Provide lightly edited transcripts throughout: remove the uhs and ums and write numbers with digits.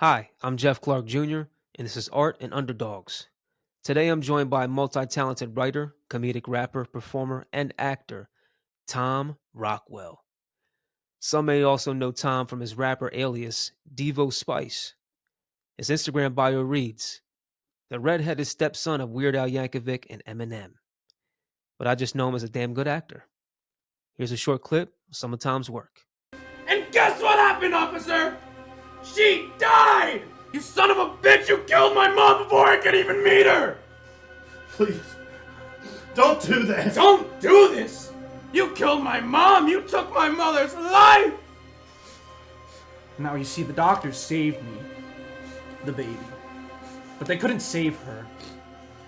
Hi, I'm Jeff Clark Jr., and this is Art and Underdogs. Today I'm joined by multi talented writer, comedic rapper, performer, and actor, Tom Rockwell. Some may also know Tom from his rapper alias, Devo Spice. His Instagram bio reads, the redheaded stepson of Weird Al Yankovic and Eminem. But I just know him as a damn good actor. Here's a short clip of some of Tom's work. And guess what happened, officer? She died! You son of a bitch, you killed my mom before I could even meet her! Please, don't do this! Don't do this! You killed my mom! You took my mother's life! Now you see, the doctors saved me. The baby. But they couldn't save her.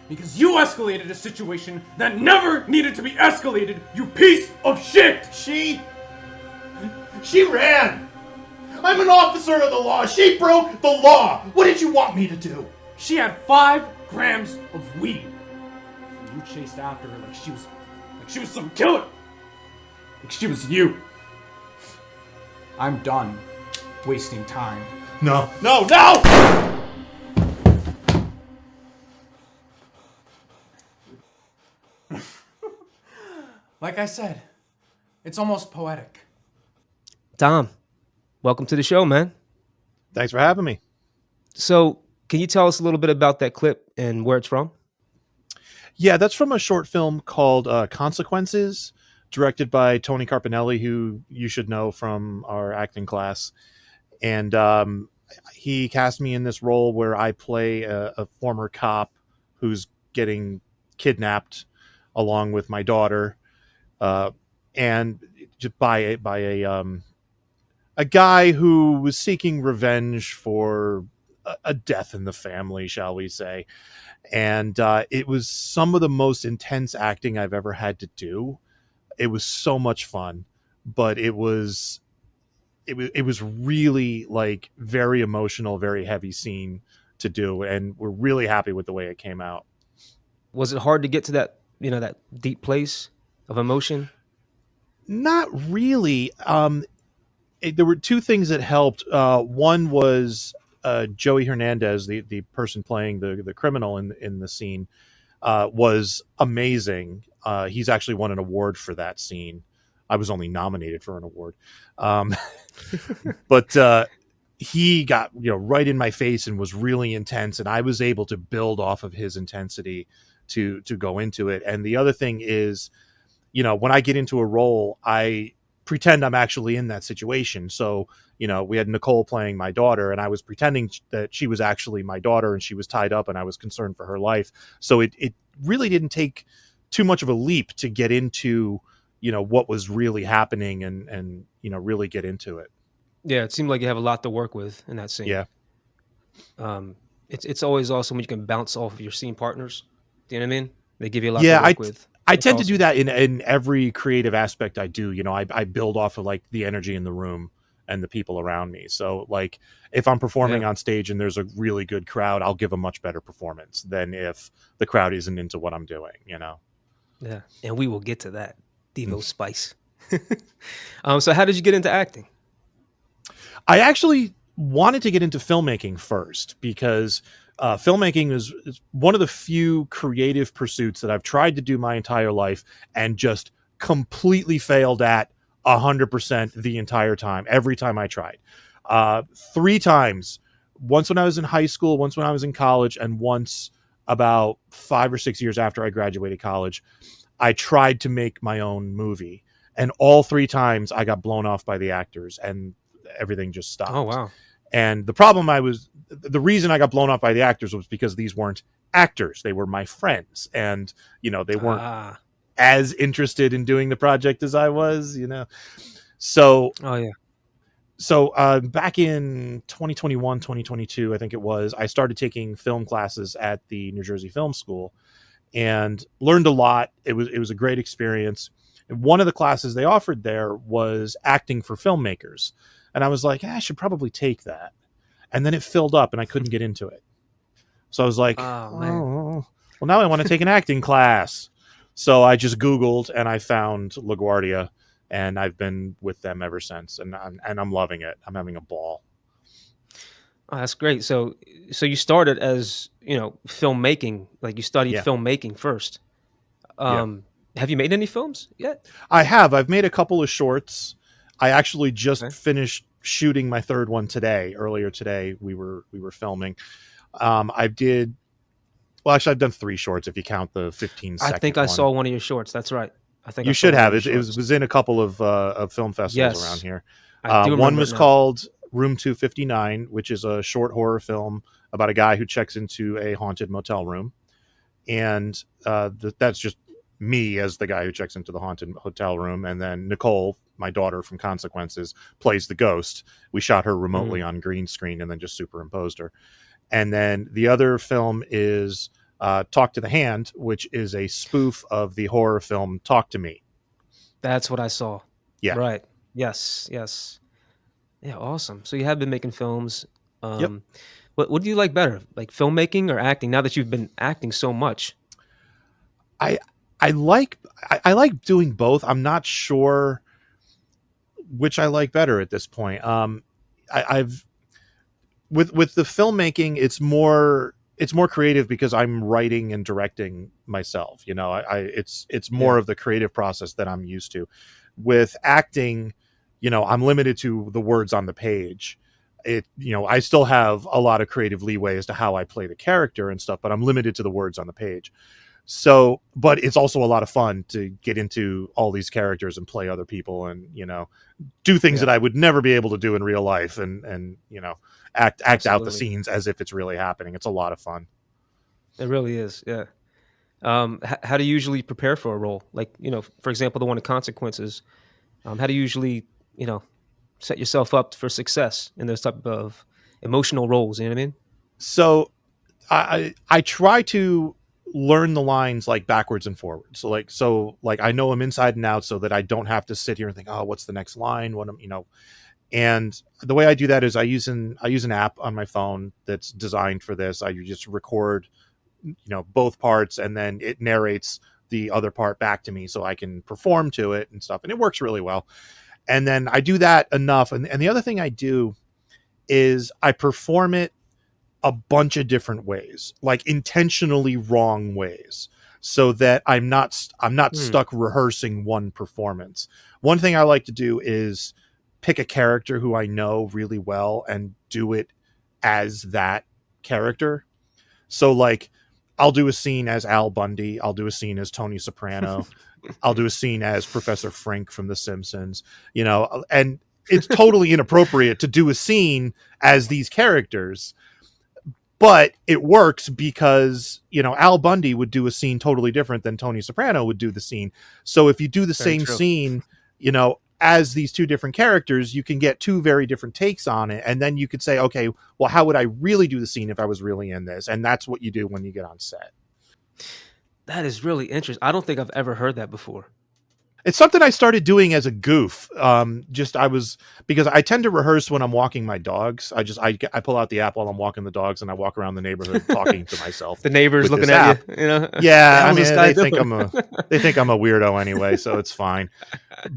Because you escalated a situation that never needed to be escalated, you piece of shit! She ran! I'm an officer of the law! She broke the law! What did you want me to do? She had 5 grams of weed. And you chased after her like she was some killer. Like she was you. I'm done wasting time. No! Like I said, it's almost poetic. Tom, welcome to the show, man. Thanks for having me. So, can you tell us a little bit about that clip and where it's from? Yeah, that's from a short film called Consequences, directed by Tony Carpinelli, who you should know from our acting class. And he cast me in this role where I play a former cop who's getting kidnapped along with my daughter, and just by a guy who was seeking revenge for a death in the family, shall we say. And it was some of the most intense acting I've ever had to do. It was so much fun, but it was really like very emotional, very heavy scene to do, and we're really happy with the way it came out. Was it hard to get to that deep place of emotion? Not really. There were two things that helped. One was Joey Hernandez, the person playing the criminal in the scene, was amazing. He's actually won an award for that scene. I was only nominated for an award, um, but he got right in my face and was really intense, and I was able to build off of his intensity to go into it. And the other thing is, when I get into a role, I pretend I'm actually in that situation. So, we had Nicole playing my daughter, and I was pretending that she was actually my daughter and she was tied up and I was concerned for her life. So it really didn't take too much of a leap to get into, what was really happening and really get into it. Yeah, it seemed like you have a lot to work with in that scene. Yeah. It's always awesome when you can bounce off of your scene partners. Do you know what I mean? They give you a lot to Yeah. work with. I It's tend to awesome. do that in every creative aspect I do. I build off of like the energy in the room and the people around me. So like if I'm performing Yeah, on stage and there's a really good crowd, I'll give a much better performance than if the crowd isn't into what I'm doing. yeah, and we will get to that. Mm. Devo Spice. So how did you get into acting? I actually wanted to get into filmmaking first because filmmaking is one of the few creative pursuits that I've tried to do my entire life and just completely failed at 100% the entire time, every time I tried. 3 times, once when I was in high school, once when I was in college, and once about 5 or 6 years after I graduated college, I tried to make my own movie. And all 3 times I got blown off by the actors and everything just Oh stopped. wow. And the reason I got blown off by the actors was because these weren't actors. They were my friends. And, they weren't Ah. as interested in doing the project as I was. So, Oh yeah. back in 2021, 2022, I think it was, I started taking film classes at the New Jersey Film School and learned a lot. It was a great experience. And one of the classes they offered there was acting for filmmakers. And I was like, I should probably take that. And then it filled up and I couldn't get into it. So I was like, Oh man. oh, well, now I want to take an acting class. So I just Googled and I found LaGuardia, and I've been with them ever since. And I'm loving it. I'm having a ball. Oh, that's great. So you started as, filmmaking, like you studied Yeah, filmmaking first. yeah. Um, have you made any films yet? I have. I've made a couple of shorts. I actually just Okay. finished shooting my third one today. Earlier today, we were filming. I did. Well, actually, I've done three shorts if you count the 15 I second think I one. saw one of your shorts. That's right. I think I You saw should one of have your it. It was, shorts. was in a couple of film festivals around Yes, here. I do One remember it was now. called Room 259, which is a short horror film about a guy who checks into a haunted motel room, and that's just me as the guy who checks into the haunted hotel room, and then Nicole, my daughter from Consequences, plays the ghost. We shot her remotely Mm, on green screen and then just superimposed her. And then the other film is Talk to the Hand, which is a spoof of the horror film Talk to Me. that's what I saw. Yeah. Right. Yes. Yes. Yeah. Awesome. So you have been making films. Yep. Um, what do you like better, like filmmaking or acting? Now that you've been acting so much. I I like I like doing both. I'm not sure which I like better at this point. I've with the filmmaking, it's more creative because I'm writing and directing myself. It's more Yeah. of the creative process that I'm used to. With acting, I'm limited to the words on the page. I still have a lot of creative leeway as to how I play the character and stuff, but I'm limited to the words on the page. So, but it's also a lot of fun to get into all these characters and play other people, and do things Yeah. that I would never be able to do in real life, and act out the Absolutely. scenes as if it's really happening. It's a lot of fun. It really is. Yeah. How do you usually prepare for a role? Like, for example, the one in Consequences. How do you usually, you know, set yourself up for success in those type of emotional roles? You know what I mean? So I try to learn the lines like backwards and forwards. So I know them inside and out, so that I don't have to sit here and think, oh, what's the next line? What am And the way I do that is I use an app on my phone that's designed for this. I just record both parts, and then it narrates the other part back to me so I can perform to it and stuff, and it works really well. And then I do that enough, and the other thing I do is I perform it a bunch of different ways, like intentionally wrong ways, so that I'm not Hmm. stuck rehearsing one performance. One thing I like to do is pick a character who I know really well and do it as that character. So like I'll do a scene as Al Bundy, I'll do a scene as Tony Soprano, I'll do a scene as Professor Frink from The Simpsons, and it's totally inappropriate to do a scene as these characters, but it works because Al Bundy would do a scene totally different than Tony Soprano would do the scene. So if you do the Very same true. scene, as these two different characters, you can get two very different takes on it, and then you could say, okay, well, how would I really do the scene if I was really in this? And that's what you do when you get on set. That is really interesting. I don't think I've ever heard that before. It's something I started doing as a goof. Just I was because I tend to rehearse when I'm walking my dogs. I pull out the app while I'm walking the dogs, and I walk around the neighborhood talking to myself The neighbors with looking this at you. app. Yeah, I How's this mean guy they doing? think I'm a weirdo anyway, so it's fine.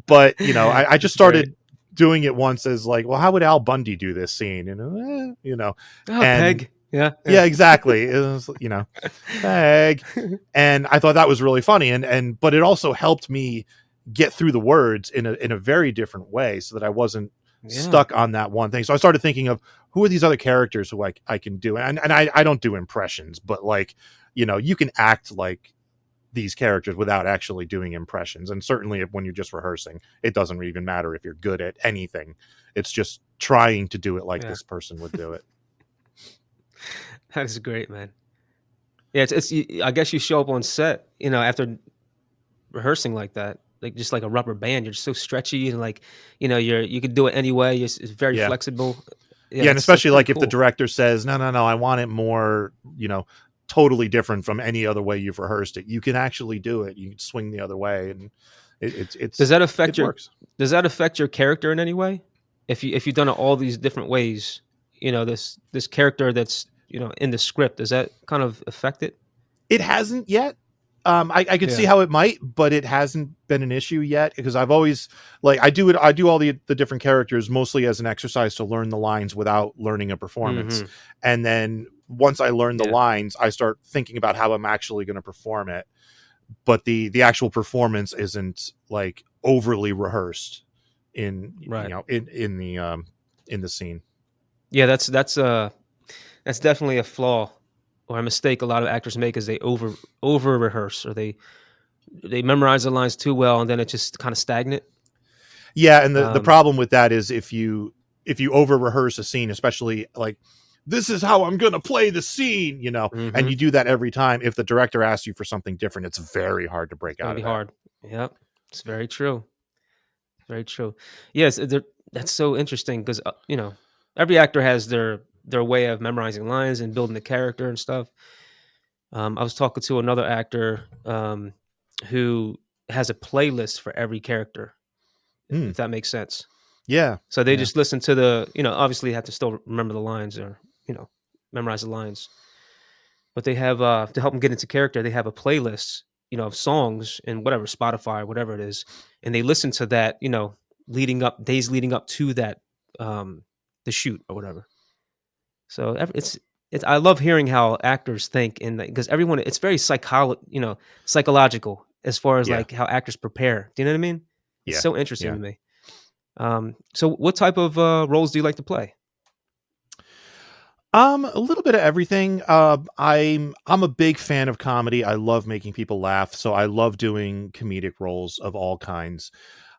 But I just That's great. started doing it once as like, well, how would Al Bundy do this scene? Oh, And Peg. Yeah. Yeah. yeah, exactly. It was, Peg. And I thought that was really funny, and but it also helped me get through the words in a very different way, so that I wasn't Yeah. stuck on that one thing. So I started thinking of who are these other characters who I can do, and I don't do impressions, but like you can act like these characters without actually doing impressions, and certainly when you're just rehearsing, it doesn't even matter if you're good at anything. It's just trying to do it like Yeah. this person would do it. That is great, man. Yeah. I guess you show up on set, after rehearsing like that, like just like a rubber band. You're just so stretchy and like, you can do it anyway. It's very Yeah. flexible. Yeah, Yeah, and that's especially pretty like if the cool. director says, "No, no, no, I want it more, totally different from any other way you've rehearsed it." You can actually do it. You can swing the other way, and it, it's Does it's that it affect your works. does that affect your character in any way? If you've done it all these different ways, this character that's, in the script, does that kind of affect it? It hasn't yet. I could see Yeah. how it might, but it hasn't been an issue yet because I've always like I do it. I do all the different characters mostly as an exercise to learn the lines without learning a performance, Mm-hmm. and then once I learn the Yeah. lines, I start thinking about how I'm actually going to perform it. But the actual performance isn't like overly rehearsed in Right. in the scene. Yeah. That's definitely a flaw or a mistake a lot of actors make is they over rehearse or they memorize the lines too well and then it just kind of stagnant. Yeah, and the Um, problem with that is if you over rehearse a scene, especially like this is how I'm going to play the scene, and mhm. you do that every time. If the director asks you for something different, it's very hard to It's break gonna out be of that. hard. Yep. It's very true. Very true. Yes, that's so interesting because every actor has their way of memorizing lines and building the character and stuff. I was talking to another actor who has a playlist for every character, Mm, if that makes sense. yeah, So they yeah, just listen to obviously you have to still remember the lines or memorize the lines, but they have to help them get into character. They have a playlist, of songs and whatever Spotify, whatever it is, and they listen to that, leading up days leading up to that, um, the shoot or whatever. So it's I love hearing how actors think and because everyone it's very psychological as far as yeah, like how actors prepare. Do you know what I mean? It's yeah, so interesting yeah. to me. So what type of roles do you like to play? A little bit of everything. I'm a big fan of comedy. I love making people laugh, so I love doing comedic roles of all kinds.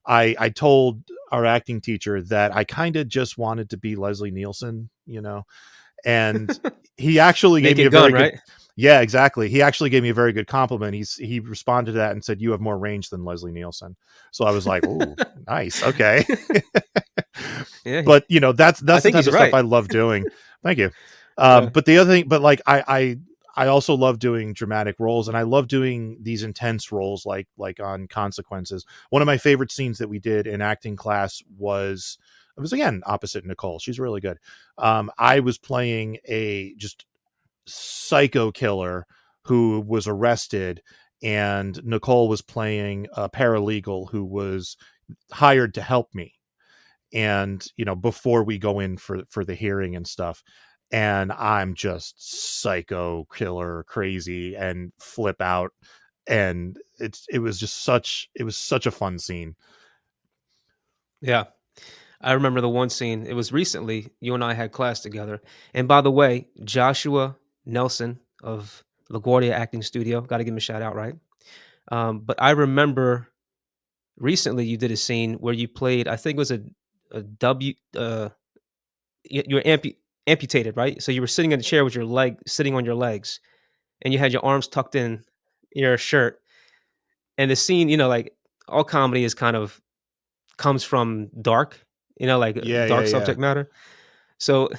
I told our acting teacher that I kind of just wanted to be Leslie Nielsen, and he actually gave me Naked a Gun, very good. right? Yeah, exactly. He actually gave me a very good compliment. He responded to that and said, "You have more range than Leslie Nielsen." So I was like, "Ooh, nice, okay." Yeah, But I that's the think type he's of stuff right. I love doing. Thank you. Yeah. But the other thing, but like I also love doing dramatic roles, and I love doing these intense roles, like on Consequences. One of my favorite scenes that we did in acting class was it was again opposite Nicole. She's really good. I was playing a just psycho killer who was arrested, and Nicole was playing a paralegal who was hired to help me. And before we go in for the hearing and stuff, and I'm just psycho killer crazy and flip out, and it was such a fun scene. Yeah. I remember the one scene. It was recently. You and I had class together. And by the way, Joshua Nelson of LaGuardia Acting Studio, got to give him a shout out, right? But I remember recently you did a scene where you played. I think it was a W. You were amputated, right? So you were sitting in a chair with your leg sitting on your legs, and you had your arms tucked in your shirt. And the scene, like all comedy is kind of comes from dark, like Yeah, yeah, dark yeah. subject matter. So,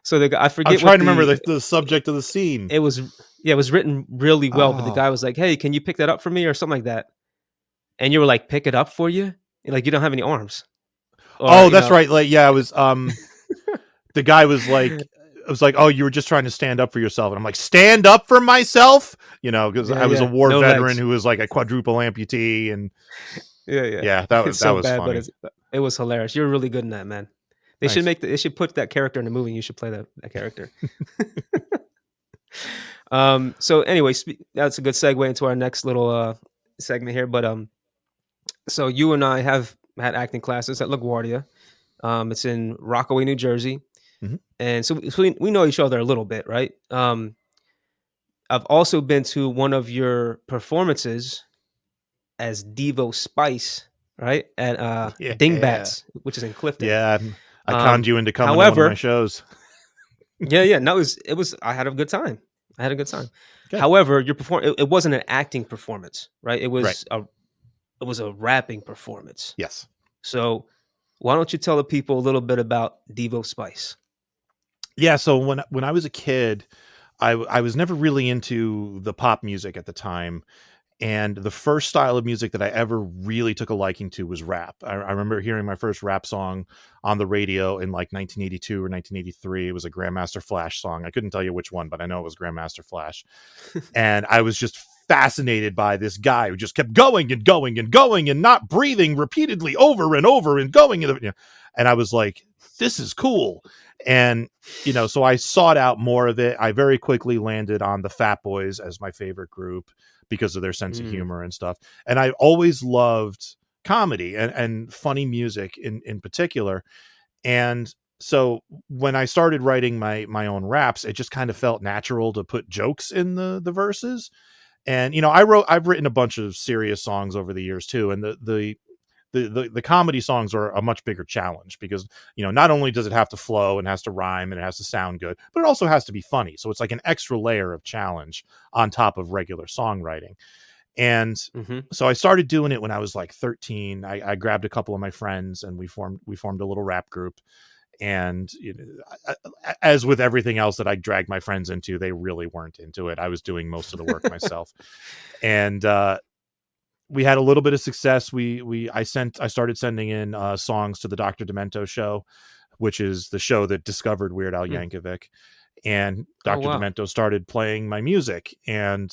so the guy I I'm forget trying what to remember the subject of the scene. it was. Yeah, it was written really well, but the guy Oh, was like, "Hey, can you pick that up for me?" or something like that, and you were like, "Pick it up for you?" And, like you don't have any arms, or oh, that's right. Like, yeah, I was. The guy was like, I was like, oh, you were just trying to stand up for yourself, and I'm like, stand up for myself, because yeah, I was a yeah, war no veteran legs, who was like a quadruple amputee, and yeah, yeah. yeah, It's that so was bad, but funny. it was hilarious. You're really good in that, man. Thanks. They should put that character in the movie. And you should play that character. So anyway, that's a good segue into our next little segment here. But so you and I have had acting classes at LaGuardia. It's in Rockaway, New Jersey, Mhm. and so we know each other a little bit, right? I've also been to one of your performances as Devo Spice, right? At Yeah, Dingbats, which is in Clifton. yeah. I conned you into coming to one of my However, shows. yeah, yeah, no, it was I had a good time. I had a good time. Good. However, it wasn't an acting performance, right? Right. It was a rapping performance. Yes. So why don't you tell the people a little bit about Devo Spice? Yeah. So when I was a kid, I was never really into the pop music at the time. And the first style of music that I ever really took a liking to was rap. I remember hearing my first rap song on the radio in like 1982 or 1983. It was a Grandmaster Flash song. I couldn't tell you which one, but I know it was Grandmaster Flash. And I was just fascinated by this guy who just kept going and going and going and not breathing repeatedly over and over and going. And I was like, this is cool. And, so I sought out more of it. I very quickly landed on the Fat Boys as my favorite group because of their sense of Mm. humor and stuff. And I always loved comedy and funny music in particular. And so when I started writing my own raps, it just kind of felt natural to put jokes in the verses. And I've written a bunch of serious songs over the years too, and the comedy songs are a much bigger challenge because not only does it have to flow and has to rhyme and it has to sound good, but it also has to be funny. So it's like an extra layer of challenge on top of regular songwriting. And Mm-hmm. so I started doing it when I was like 13. I grabbed a couple of my friends and we formed a little rap group. And as with everything else that I dragged my friends into, they really weren't into it. I was doing most of the work myself. And we had a little bit of success. I started sending in songs to the Dr. Demento show, which is the show that discovered Weird Al Mm. Yankovic. And Oh, Dr. wow. Demento started playing my music. And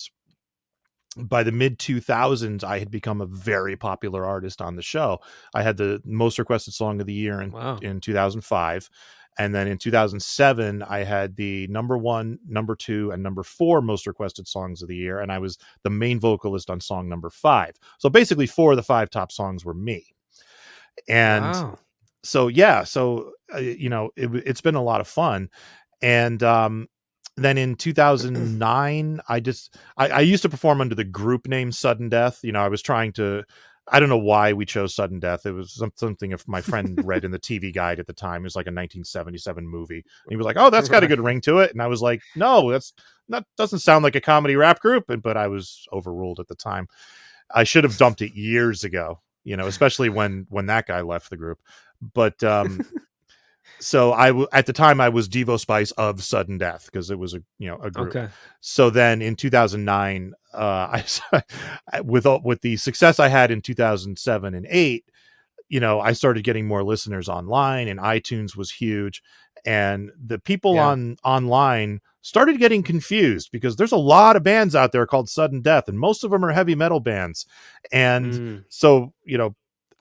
by the mid 2000s, I had become a very popular artist on the show. I had the most requested song of the year Wow. in 2005. And then in 2007, I had the number 1, number 2, and number 4 most requested songs of the year. And I was the main vocalist on song number 5. So basically 4 of the 5 top songs were me. And Wow. so, yeah, it's been a lot of fun. And then in 2009, I used to perform under the group name Sudden Death. I was trying to, I don't know why we chose Sudden Death. It was something if my friend read in the TV guide at the time. It was like a 1977 movie. And he was like, "Oh, that's got a Right. good ring to it." And I was like, "No, doesn't sound like a comedy rap group." But I was overruled at the time. I should have dumped it years ago, especially when that guy left the group. But so at the time I was Devo Spice of Sudden Death because it was a group. Okay. So then in 2009, with the success I had in 2007 and 8, I started getting more listeners online, and iTunes was huge, and the people Yeah. online started getting confused because there's a lot of bands out there called Sudden Death, and most of them are heavy metal bands. And Mm. so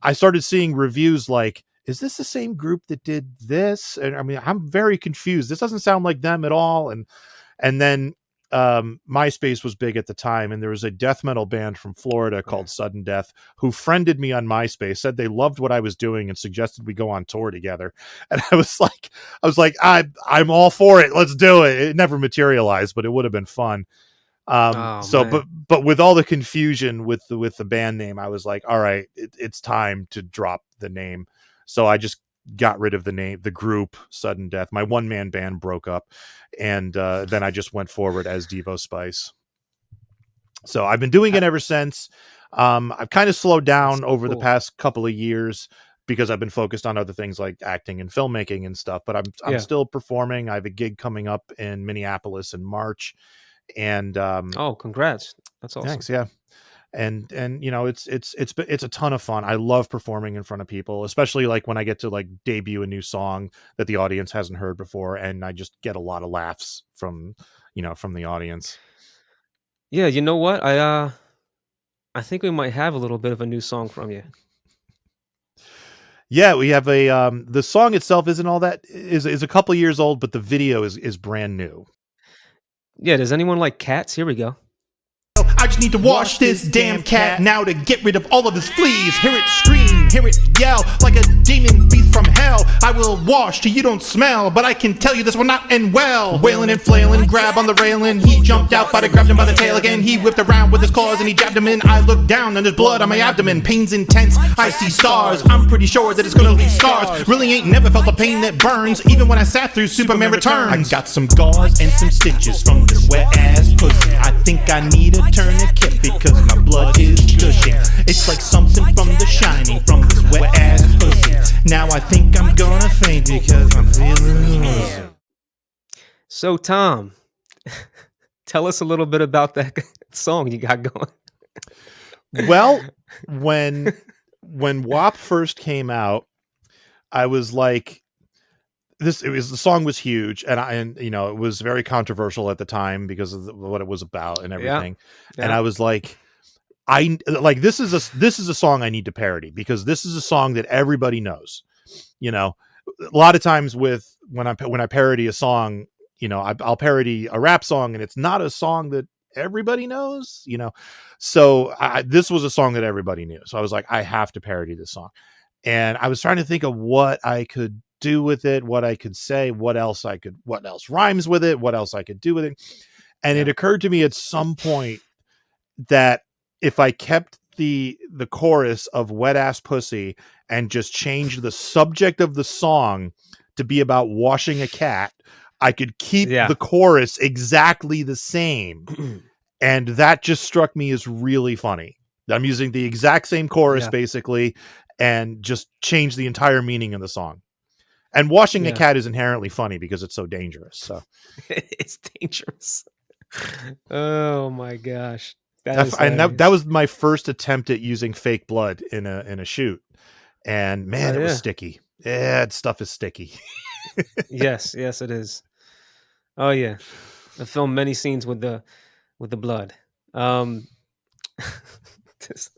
I started seeing reviews like, is this the same group that did this? And I mean, I'm very confused. This doesn't sound like them at all. And then MySpace was big at the time, and there was a death metal band from Florida Yeah. called Sudden Death who friended me on MySpace, said they loved what I was doing and suggested we go on tour together. And I'm all for it. Let's do it. It never materialized, but it would have been fun. Oh, So, man. but with all the confusion with the band name, I was like, all right, it's time to drop the name. So I just got rid of the name, the group Sudden Death. My one man band broke up, and then I just went forward as Devo Spice. So I've been doing Ha- it ever since. I've kind of slowed That's down so over the cool. past couple of years because I've been focused on other things like acting and filmmaking and stuff. But I'm Yeah. still performing. I have a gig coming up in Minneapolis in March, and Oh, congrats. That's awesome. thanks. Yeah. And it's a ton of fun. I love performing in front of people, especially like when I get to like debut a new song that the audience hasn't heard before, and I just get a lot of laughs from the audience. Yeah, you know what? I think we might have a little bit of a new song from you. Yeah, we have the song itself isn't all that is a couple years old, but the video is brand new. Yeah, does anyone like cats? Here we go. I just need to wash this damn cat now to get rid of all of his fleas. Hear it scream, hear it yell like a demon beast from hell. I will wash till you don't smell, but I can tell you this will not end well. Wailing and flailing, grab on the railing. He jumped out, but I grabbed him by the tail again. He whipped around with his claws and he jabbed him in. I looked down and there's blood on my abdomen. Pain's intense, I see stars. I'm pretty sure that it's gonna leave scars. Really ain't never felt the pain that burns, even when I sat through Superman Returns. I got some gauze and some stitches from this wet ass pussy. I think I need a tourniquet because my blood is gushing. It's like something from The Shining from this wet ass pussy. Now I think I'm gonna faint because I'm feeling awesome. So, Tom, tell us a little bit about that song you got going. Well, when WAP first came out, I was like, the song was huge, and it was very controversial at the time because of what it was about and Yeah. everything. And Yeah. I was like, I like this is a song I need to parody because this is a song that everybody knows. You know, a lot of times with when I parody a song, I'll parody a rap song and it's not a song that everybody knows. So this was a song that everybody knew. So I was like, I have to parody this song, and I was trying to think of what I could do with it, what I could say, what else rhymes with it, what else I could do with it. And it Yeah. occurred to me at some point that if I kept the chorus of wet ass pussy and just changed the subject of the song to be about washing a cat, I could keep Yeah. the chorus exactly the same. And that just struck me as really funny. I'm using the exact same chorus Yeah. basically and just change the entire meaning of the song. And washing a Yeah. cat is inherently funny because it's so dangerous. So It's dangerous. Oh my gosh. That That is and that hilarious. was my first attempt at using fake blood in a shoot, and Oh man, it was yeah. sticky. Yeah, stuff is sticky. Yes, yes it is. Oh yeah. I filmed many scenes with the blood. Um this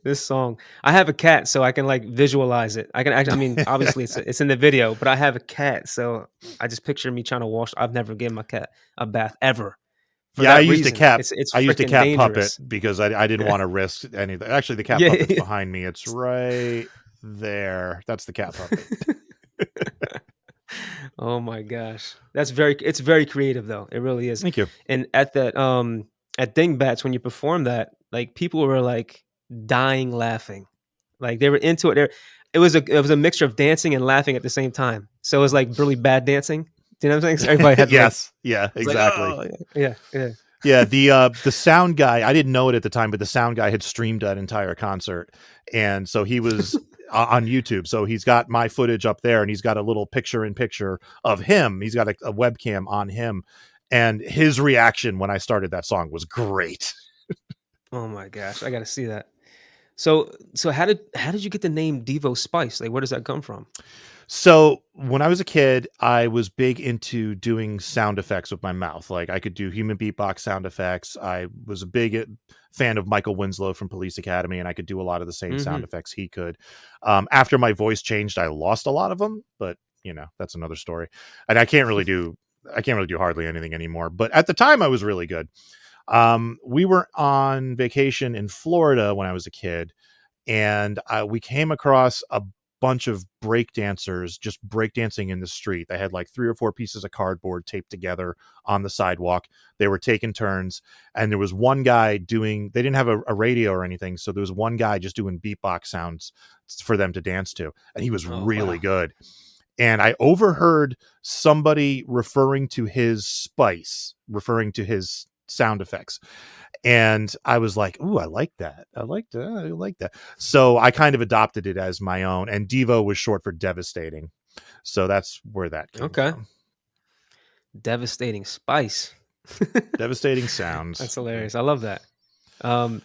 this song. I have a cat so I can like visualize it. I can actually I mean obviously it's in the video, but I have a cat so I just picture me trying to wash. I've never given my cat a bath ever for Yeah, that reason. It's I used a freaking cat puppet dangerous. because I didn't want to risk anything. Actually, the cat Yeah. puppet's behind me. It's right there. That's the cat puppet. Oh my gosh. It's very creative though. It really is. Thank you. And at Dingbats when you perform that, like people were like dying laughing. Like they were into it. It was a mixture of dancing and laughing at the same time. So it was like really bad dancing. Do you know what I'm saying? So everybody had to like Yes. Yeah, was like, exactly. "Oh, yeah, yeah." Yeah, the sound guy, I didn't know it at the time, but the sound guy had streamed that entire concert. And so he was on YouTube. So he's got my footage up there and he's got a little picture in picture of him. He's got a webcam on him. And his reaction when I started that song was great. Oh my gosh, I got to see that. So how did you get the name Devo Spice? Like where does that come from? So when I was a kid, I was big into doing sound effects with my mouth. Like I could do human beatbox sound effects. I was a big fan of Michael Winslow from Police Academy, and I could do a lot of the same sound Mhm. effects he could. After my voice changed, I lost a lot of them, but that's another story. And I can't really do hardly anything anymore. But at the time, I was really good. We were on vacation in Florida when I was a kid, and we came across a bunch of break dancers just breakdancing in the street. They had like 3 or 4 pieces of cardboard taped together on the sidewalk. They were taking turns, and there was one guy doing. They didn't have a radio or anything, so there was one guy just doing beatbox sounds for them to dance to, and he was Oh, really wow. good. And I overheard somebody referring to his spice, referring to his sound effects, and I was like, "Ooh, I like that. I like that. I like that." So I kind of adopted it as my own. And Devo was short for devastating, so that's where that came Okay. from. Devastating Spice. Devastating sounds. That's hilarious. I love that. Um,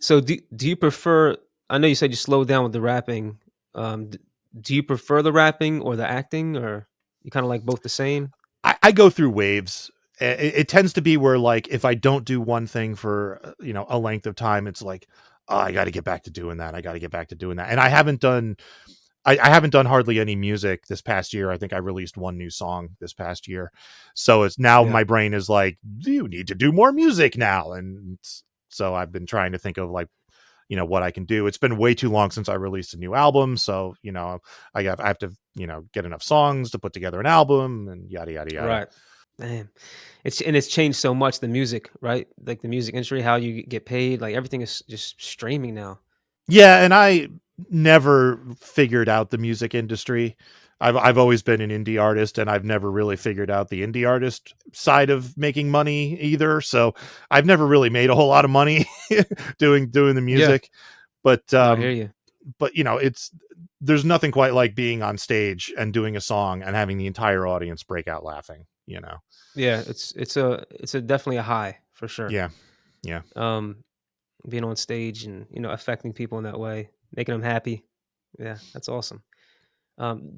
so do you prefer? I know you said you slowed down with the rapping. Do you prefer the rapping or the acting, or you kind of like both the same? I go through waves. It tends to be where, like, if I don't do one thing for a length of time, it's like, oh, I got to get back to doing that. I got to get back to doing that. And I haven't done hardly any music this past year. I think I released one new song this past year. So it's now Yeah. my brain is like, you need to do more music now. And so I've been trying to think of like, what I can do. It's been way too long since I released a new album. So, I have to, get enough songs to put together an album and yada, yada, yada. Right. Damn. It's changed so much the music, right? Like the music industry, how you get paid, like everything is just streaming now. Yeah, and I never figured out the music industry. I've always been an indie artist, and I've never really figured out the indie artist side of making money either. So I've never really made a whole lot of money doing the Yeah. music. But No, I hear you. it's there's nothing quite like being on stage and doing a song and having the entire audience break out laughing. Yeah, it's a definitely a high for sure. Yeah, yeah. Um, being on stage and affecting people in that way, making them happy. Yeah, that's awesome.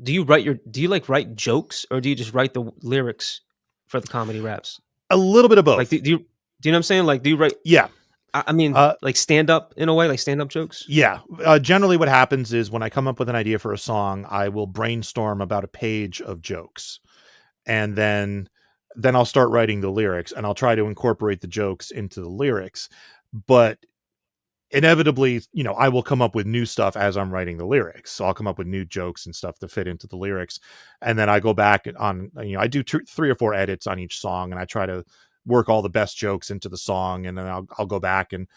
Do you like write jokes, or do you just write the lyrics for the comedy raps? A little bit of Like, both. do you know what I'm saying? Like, do you write? Yeah. I mean, Uh, like stand up in a way, like stand up jokes. yeah. Generally, what happens is when I come up with an idea for a song, I will brainstorm about a page of jokes, and then I'll start writing the lyrics, and I'll try to incorporate the jokes into the lyrics. But inevitably, I will come up with new stuff as I'm writing the lyrics. So I'll come up with new jokes and stuff to fit into the lyrics. And then I go back on, I do three or four edits on each song, and I try to work all the best jokes into the song. And then I'll go back, and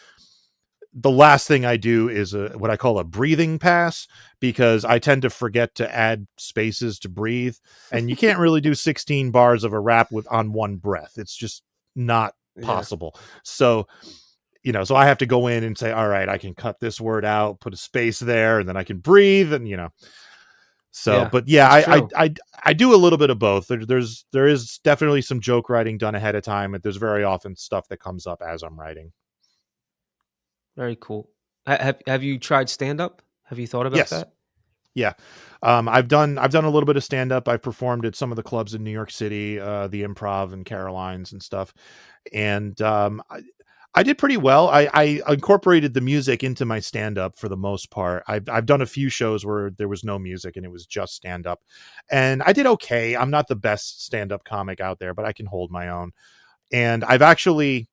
the last thing I do is what I call a breathing pass, because I tend to forget to add spaces to breathe. And you can't really do 16 bars of a rap on one breath. It's just not Yeah, possible. So so I have to go in and say, all right, I can cut this word out, put a space there, and then I can breathe, and So, yeah, but yeah, that's I true. I do a little bit of both. There is definitely some joke writing done ahead of time, and there's very often stuff that comes up as I'm writing. Very cool. Have you tried stand up? Have you thought about Yes, that? yeah. I've done a little bit of stand up. I've performed at some of the clubs in New York City, the Improv and Carolines and stuff, and I did pretty well. I incorporated the music into my stand up for the most part. I've done a few shows where there was no music and it was just stand up, and I did okay. I'm not the best stand up comic out there, but I can hold my own. And I've actually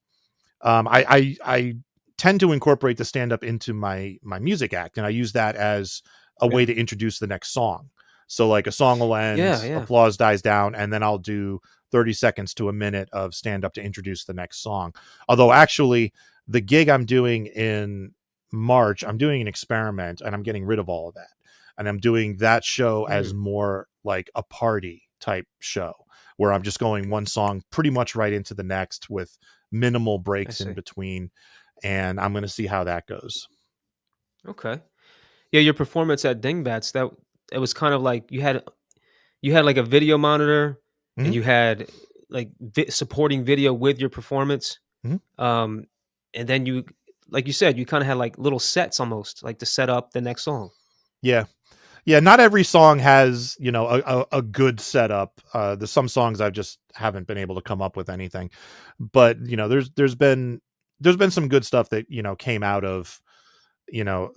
I tend to incorporate the stand up into my music act, and I use that as a Yeah, way to introduce the next song. So like a song will end, yeah, yeah. applause dies down, and then I'll do 30 seconds to a minute of stand up to introduce the next song. Although actually the gig I'm doing in March, I'm doing an experiment and I'm getting rid of all of that. And I'm doing that show as Mm, more like a party type show where I'm just going one song pretty much right into the next with minimal I breaks in see. between, and I'm going to see how that goes. Okay. Yeah, your performance at Dingbats, that it was kind of like you had like a video monitor, and Hmm. you had like supporting video with your performance. Hmm. Um, and then like you said, you kind of had like little sets almost, like to set up the next song. Yeah. Yeah, not every song has a good setup. There's some songs I just haven't been able to come up with anything, but there's been some good stuff that came out of you know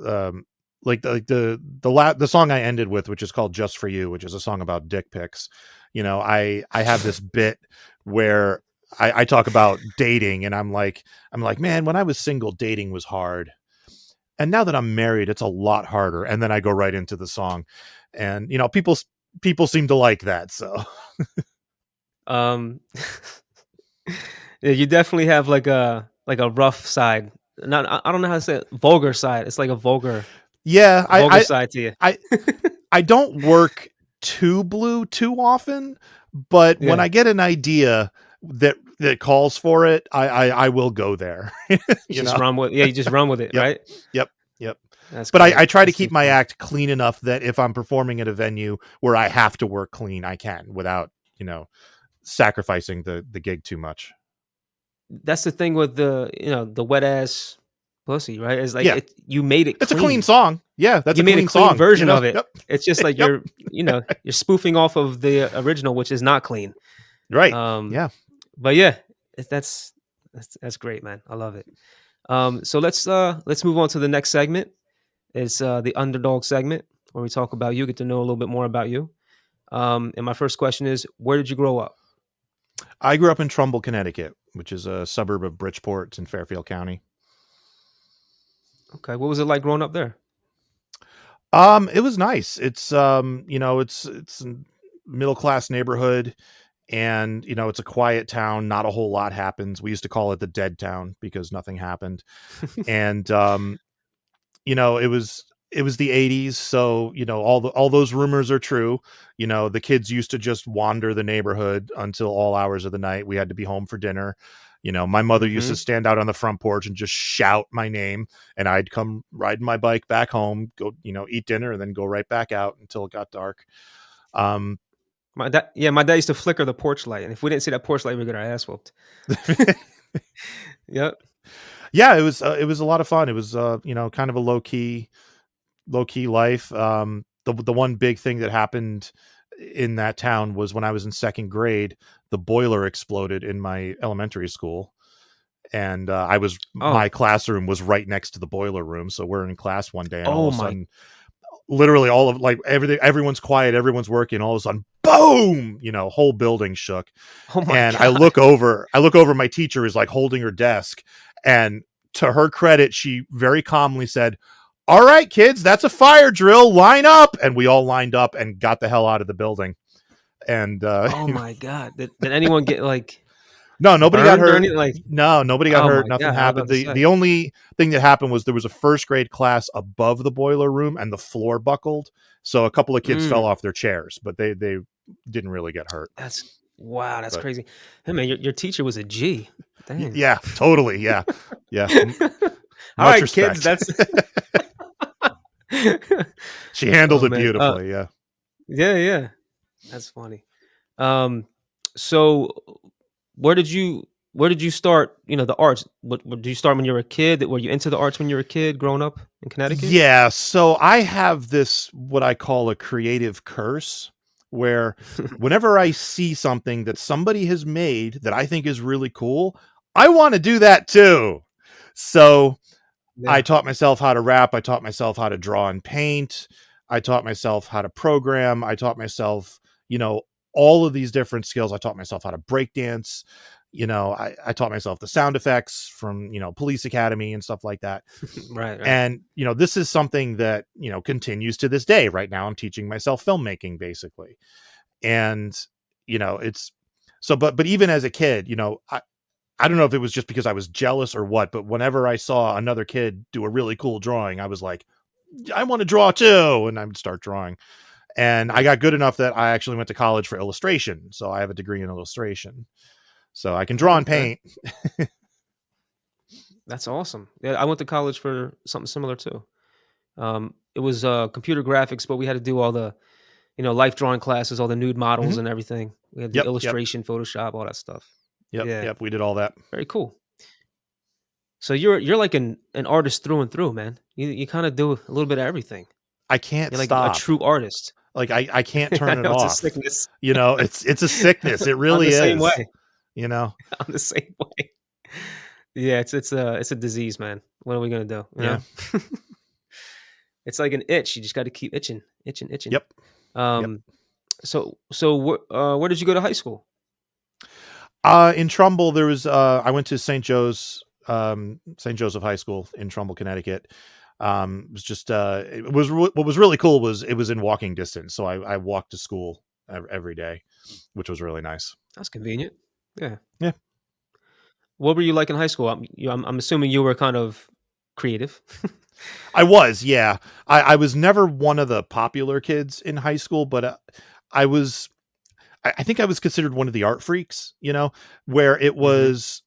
like the song I ended with, which is called "Just for You," which is a song about dick pics. I have this bit where I talk about dating, and I'm like, man, when I was single, dating was hard, and now that I'm married, it's a lot harder. And then I go right into the song, and people seem to like that. So Um, yeah, you definitely have like a rough side. Not I don't know how to say it, vulgar side. It's like a yeah, vulgar side to you. I I don't work too blue too often, but when Yeah, I get an idea that calls for it, I will go there. you you just know. run with you just run with it, Yep. right? Yep. Yep. That's But I great. try to That's keep so my cool. act clean enough that if I'm performing at a venue where I have to work clean, I can without sacrificing the gig too much. That's the thing with the wet ass pussy, right? It's like Yeah, you made it it's a clean clean. song. Yeah, that's You a made a clean clean song. version of it. Yep. It's just like Yep. you're spoofing off of the original, which is not clean. Right. Um, Yeah. but yeah, that's great, man. I love it. So let's move on to the next segment. It's the underdog segment where we talk about you, get to know a little bit more about you. And my first question is, where did you grow up? I grew up in Trumbull, Connecticut, which is a suburb of Bridgeport. It's in Fairfield County. Okay, what was it like growing up there? It was nice. It's a middle class neighborhood, and it's a quiet town. Not a whole lot happens. We used to call it the dead town because nothing happened. And it was the 80s, so all those rumors are true. The kids used to just wander the neighborhood until all hours of the night. We had to be home for dinner. My mother used to Hmm. stand out on the front porch and just shout my name, and I'd come riding my bike back home, go eat dinner, and then go right back out until it got dark. um My dad used to flicker the porch light, and if we didn't see that porch light, we get our ass whooped. Yep. yeah, it was a lot of fun. It was kind of a low key life. the one big thing that happened in that town was when I was in second grade, the boiler exploded in my elementary school, and my Oh, classroom was right next to the boiler room. So we're in class one day, and all oh of a my, sudden, literally all of like everything, everyone's quiet, everyone's working. All of a sudden, boom! Whole building shook. oh my And God. I look over. My teacher is like holding her desk, and to her credit, she very calmly said, "All right, kids, that's a fire drill. Line up." And we all lined up and got the hell out of the building. And Oh my God. Did anyone get like no, nobody got burned or hurt. anything? Like, No, nobody got oh hurt. my Nothing God. I was happened. about to The say. only thing that happened was there was a first grade class above the boiler room, and the floor buckled. So a couple of kids fell Mm, off their chairs, but they didn't really get hurt. that's wow. That's But crazy. Hey man, your teacher was a G. Dang. yeah, totally. Yeah. Yeah. All Much right, kids. respect. That's She handled oh it man. beautifully. Yeah. Yeah, yeah. That's funny. Um, so where did you start, the arts? What did you start when you were a kid? Were you into the arts when you were a kid growing up in Connecticut? Yeah. So I have this, what I call a creative curse, where whenever I see something that somebody has made that I think is really cool, I want to do that too. So I Yeah. taught myself how to rap. I taught myself how to draw and paint. I taught myself how to program. I taught myself, you know, all of these different skills. I taught myself how to break dance. I taught myself the sound effects from, Police Academy and stuff like that. Right, right. And, this is something that, continues to this day. Right now, I'm teaching myself filmmaking, basically. And, it's so, but even as a kid, I don't know if it was just because I was jealous or what, but whenever I saw another kid do a really cool drawing, I was like, I want to draw too. And I would start drawing. And I Yeah. got good enough that I actually went to college for illustration. So I have a degree in illustration. So I can draw Oh, and okay. paint. That's awesome. Yeah, I went to college for something similar too. It was computer graphics, but we had to do all the, life drawing classes, all the nude models Mhm. and everything. We had to do Yep. Yep. illustration, Photoshop, all that stuff. Yep. Yeah, Yep. We did all that. very cool. So you're like an artist through and through, man. You kind of do a little bit of everything. I can't You're like a stop. true artist. Like I can't I turn it know it's a off. sickness. It's a sickness. It I'm really the same is. way. You know? I'm the same way. Yeah, it's a disease, man. What are we gonna do? You Yeah. know, it's like an itch. You just got to keep itching, itching, itching. Yep. Yep. Um, where did you go to high school? In Trumbull, there was I went to St. Joseph High School in Trumbull, Connecticut. It was just what was really cool was it was in walking distance, so I walked to school every day, which was really nice. That's convenient. Yeah. Yeah, What were you like in high school? I'm assuming you were kind of creative. I was. Yeah, I was never one of the popular kids in high school, but I was. I think I was considered one of the art freaks. Where it Hmm. was,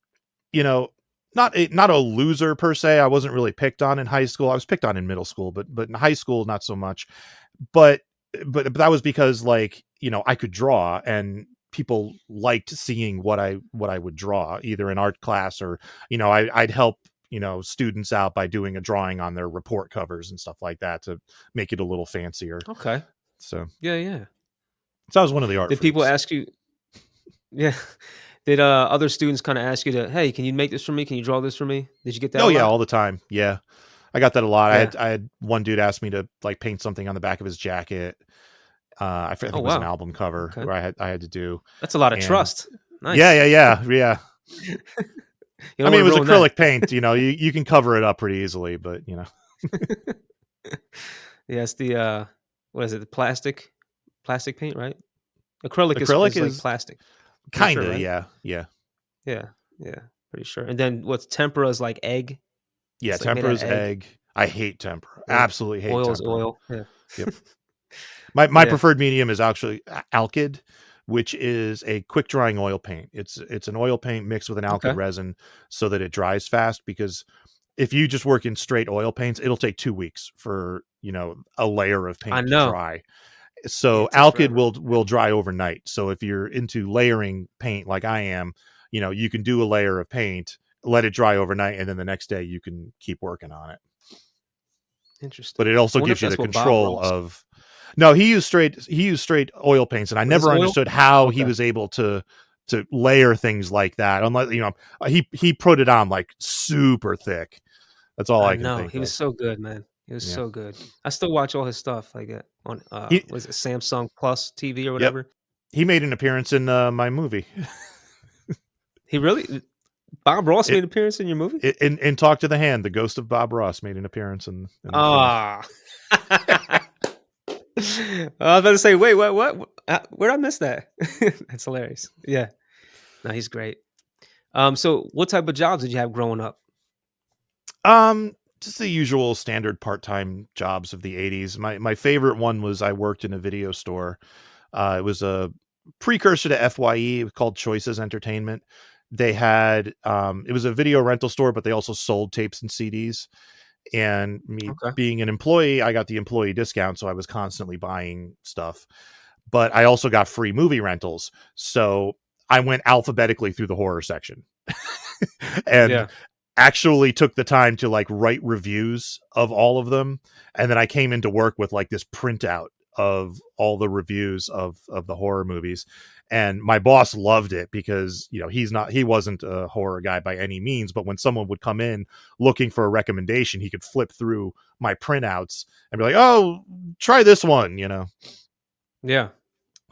you know, not a loser per se. I wasn't really picked on in high school. I was picked on in middle school, but in high school not so much. But but that was because like, I could draw and people liked seeing what I would draw either in art class or, I'd help, students out by doing a drawing on their report covers and stuff like that to make it a little fancier. Okay. So, Yeah, yeah. so I was one of the art Did people freaks. ask you? Yeah. Did other students kind of ask you to, hey, can you make this for me? Can you draw this for me? Did you get that Oh a yeah, lot? all the time. Yeah. I got that a lot. Yeah. I had one dude ask me to like paint something on the back of his jacket. I think Oh it was an wow. album cover Okay. where I had to do. That's a lot of And trust. yeah, Nice. yeah, yeah, yeah. You I don't mean, want it to was ruin that. acrylic paint. You can cover it up pretty easily, but Yeah, it's the what is it? The plastic paint, right? Acrylic acrylic is like is plastic. Pretty kind sure, of, right? yeah, yeah, Yeah, yeah, pretty sure. And then what's tempera is like egg. yeah. It's like made out of Tempera's egg. egg. I hate tempera. Oil, Absolutely hate oil is tempera. oil. Yeah, Yep. My yeah. preferred medium is actually alkyd, which is a quick drying oil paint. It's an oil paint mixed with an alkyd Okay, resin so that it dries fast. Because if you just work in straight oil paints, it'll take 2 weeks for a layer of I paint to know. dry. Yeah, So it takes alkyd forever. will dry overnight. So if you're into layering paint like I am, you can do a layer of paint, let it dry overnight, and then the next day you can keep working on it. But Interesting. it I also wonder if gives you the that's what Bob control Ross. of. No, he used straight oil paints, and I Was this never oil? understood how he Okay. was able to layer things like that. Unless he put it on like super thick. That's all I I can know. think He was of. so good, man. He was Yeah. so good. I still watch all his stuff like on He was it Samsung Plus TV or Yep. whatever? He made an appearance in my movie. He really Bob Ross made It, an appearance in your movie? in Talk to the Hand, the ghost of Bob Ross made an appearance in the film. Ah. I was about to say, wait, what? Where'd I miss that? That's hilarious. Yeah. No, he's great. So what type of jobs did you have growing up? Just the usual standard part-time jobs of the 80s. My favorite one was I worked in a video store. It was a precursor to FYE. It was called Choices Entertainment. They had it was a video rental store, but they also sold tapes and CDs. And me Okay. being an employee, I got the employee discount, so I was constantly buying stuff. But I also got free movie rentals, so I went alphabetically through the horror section and Yeah. actually took the time to like write reviews of all of them. And then I came into work with like this printout of all the reviews of the horror movies. And my boss loved it because, he wasn't a horror guy by any means, but when someone would come in looking for a recommendation, he could flip through my printouts and be like, "Oh, try this one." Yeah.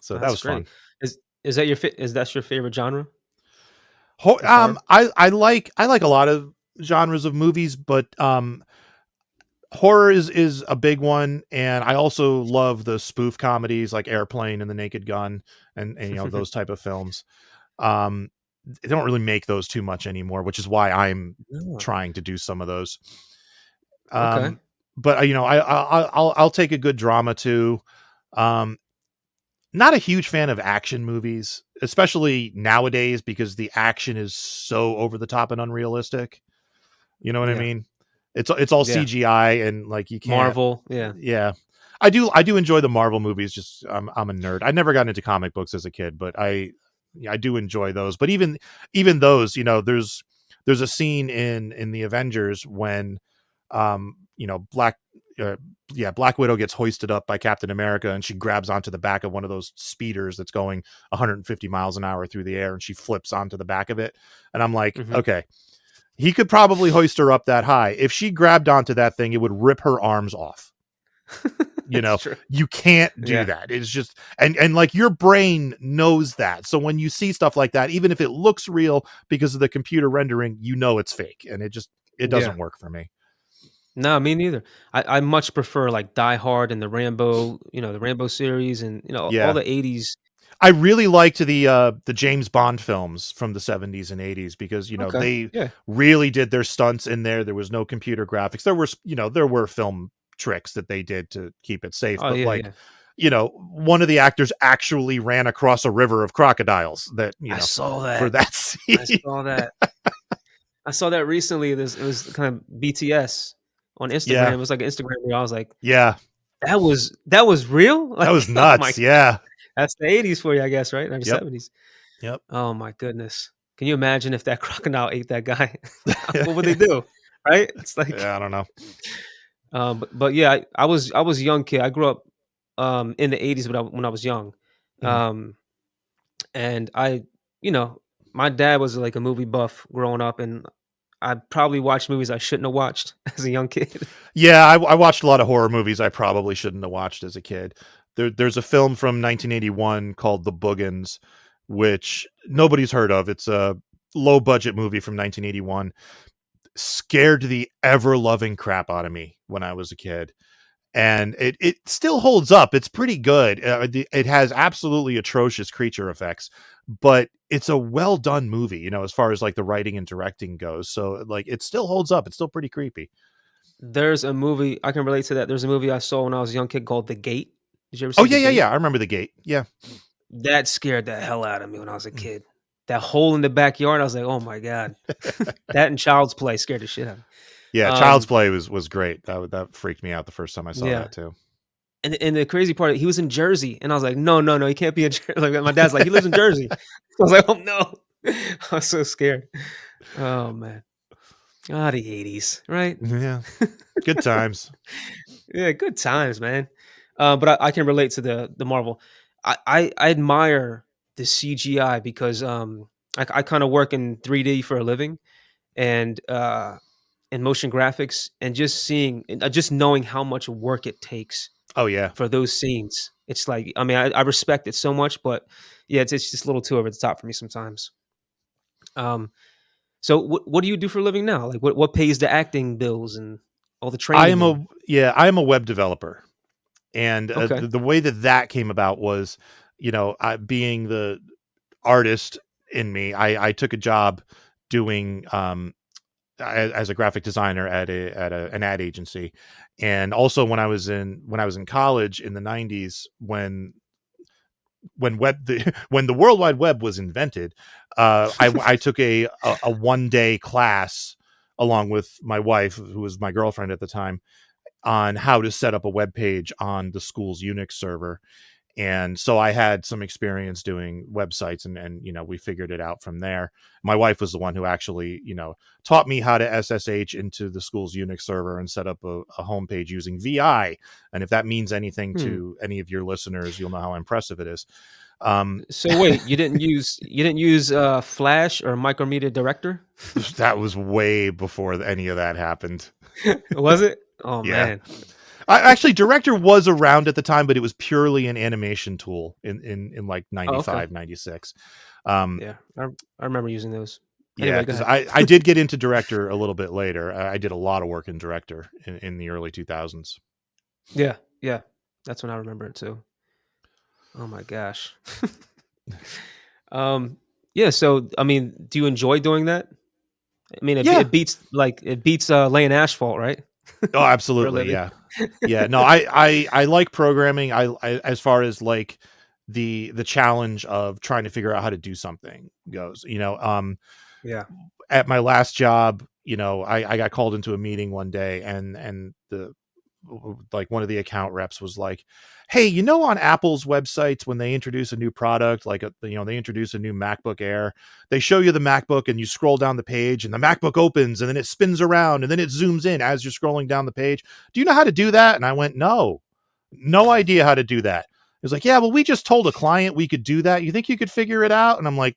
So that That's was great. fun. Is that is that your favorite genre of horror? I like a lot of genres of movies, but horror is a big one, and I also love the spoof comedies like Airplane and The Naked Gun, and those type of films. Um, they don't really make those too much anymore, which is why I'm Oh, trying to do some of those. okay. Um, but I'll take a good drama too. Um, Not a huge fan of action movies, especially nowadays because the action is so over the top and unrealistic. You know what I Yeah. mean? It's all Yeah. CGI and like you can't. Marvel. Yeah. Yeah, I do enjoy the Marvel movies. Just I'm a nerd. I never got into comic books as a kid, but I do enjoy those. But even those, there's a scene in the Avengers when Black uh, yeah, Black Widow gets hoisted up by Captain America and she grabs onto the back of one of those speeders that's going 150 miles an hour through the air and she flips onto the back of it. And I'm like, Hmm. okay, he could probably hoist her up that high. If she grabbed onto that thing, it would rip her arms off. You That's know, true. you can't do Yeah. that. It's just and like your brain knows that. So when you see stuff like that, even if it looks real because of the computer rendering, it's fake. And it Yeah. doesn't work for me. No, me neither. I much prefer like Die Hard and the Rambo, the Rambo series and all Yeah. the 80s. I really liked the James Bond films from the 70s and 80s because Okay. they Yeah. really did their stunts in there. There was no computer graphics. There were film tricks that they did to keep it safe, Oh but yeah, like yeah. one of the actors actually ran across a river of crocodiles that I saw for that. that I scene. saw that. I saw that recently. It was kind of BTS on Instagram. Yeah, It was like an Instagram where I was like, yeah, that was real? that was Like, oh my, nuts. Yeah, that's the 80s for you, I guess, right? Or the yep, 70s. yep. Oh my goodness. Can you imagine if that crocodile ate that guy? What would they do? Right? It's like, Yeah, I don't know. but yeah, I was a young kid. I grew up in the 80s, but when I was young. Mhm. Um, and you know, my dad was like a movie buff growing up, and I probably watched movies I shouldn't have watched as a young kid. Yeah, I watched a lot of horror movies I probably shouldn't have watched as a kid. There's a film from 1981 called The Boogans, which nobody's heard of. It's a low budget movie from 1981. Scared the ever loving crap out of me when I was a kid, and it still holds up. It's pretty good. It has absolutely atrocious creature effects, but it's a well done movie. As far as like the writing and directing goes. So like it still holds up. It's still pretty creepy. There's a movie I can relate to that. There's a movie I saw when I was a young kid called The Gate. Did you ever Oh see yeah, The yeah, Gate? yeah. I remember The Gate. Yeah. That scared the hell out of me when I was a Mm. kid. That hole in the backyard, I was like, "Oh my god." That and Child's Play scared the shit out of me. Yeah, Child's Um, Play was great. That freaked me out the first time I saw yeah, that too. and the crazy part, he was in Jersey, and I was like, "No, no, no, he can't be in Jersey." Like, my dad's like, "He lives in Jersey." I was like, "Oh, no." I was so scared. Oh, man. Ah, the '80s, right? Yeah, good times. Yeah, good times, man. But I can relate to the Marvel. I admire the CGI because I kind of work in 3D for a living, and in motion graphics, and just seeing and, just knowing how much work it takes Oh yeah. for those scenes. It's like, I mean, I respect it so much, but yeah, it's just a little too over the top for me sometimes. Um, so what do you do for a living now? Like what pays the acting bills and all the I training am and a yeah, I am a web developer. And okay. the way that that came about was, being the artist in me, I took a job doing as a graphic designer at an ad agency, and also when I was in college in the '90s, when the World Wide Web was invented, I took a 1 day class along with my wife, who was my girlfriend at the time, on how to set up a web page on the school's Unix server. And so I had some experience doing websites, and we figured it out from there. My wife was the one who actually taught me how to SSH into the school's Unix server and set up a homepage using VI. And if that means anything Hmm. to any of your listeners, you'll know how impressive it is. um, So wait, you didn't use Flash or Micromedia Director? that was way before any of that happened. Was it? Oh Yeah. man. Actually, Director was around at the time, but it was purely an animation tool in like Oh, okay. 95, 96. um Yeah, I remember using those. Yeah, Anyway, go because ahead. I did get into Director a little bit later. I did a lot of work in Director in the early 2000s. Yeah, yeah, that's when I remember it too. Oh my gosh. um, yeah. So, I mean, do you enjoy doing that? I mean, Yeah. it beats laying asphalt, right? Oh, For a absolutely. living. Yeah. Yeah. No, I like programming. As far as like the challenge of trying to figure out how to do something goes. Yeah. At my last job, I got called into a meeting one day, and the like one of the account reps was like, "Hey, on Apple's websites when they introduce a new product, like they introduce a new MacBook Air, they show you the MacBook and you scroll down the page and the MacBook opens and then it spins around and then it zooms in as you're scrolling down the page. Do you know how to do that?" And I went, "No, no idea how to do that." He was like, "Yeah, well, we just told a client we could do that. You think you could figure it out?" And I'm like,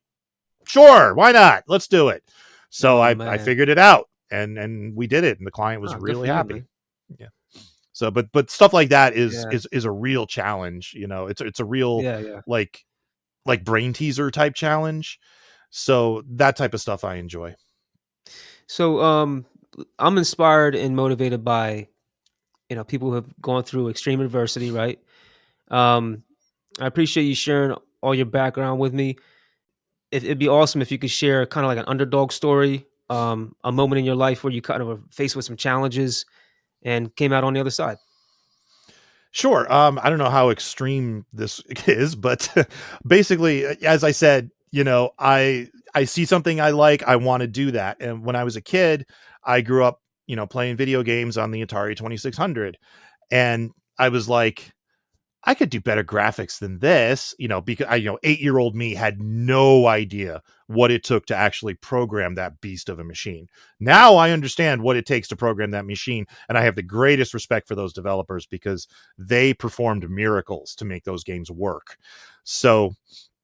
"Sure, why not? Let's do it." So Oh I man. figured it out, and we did it, and the client was Oh, good for really you, happy. man. Yeah. So, but stuff like that is Yeah. is a real challenge. It's a real Yeah. Yeah. like brain teaser type challenge. So that type of stuff I enjoy. So, I'm inspired and motivated by people who have gone through extreme adversity, right? Um, I appreciate you sharing all your background with me. It'd be awesome if you could share kind of like an underdog story, a moment in your life where you kind of were faced with some challenges and came out on the other side. Sure. I don't know how extreme this is, but basically, as I said, I see something I like, I want to do that. And when I was a kid, I grew up, playing video games on the Atari 2600, and I was like, I could do better graphics than this, because 8-year-old me had no idea what it took to actually program that beast of a machine. Now I understand what it takes to program that machine, and I have the greatest respect for those developers because they performed miracles to make those games work. So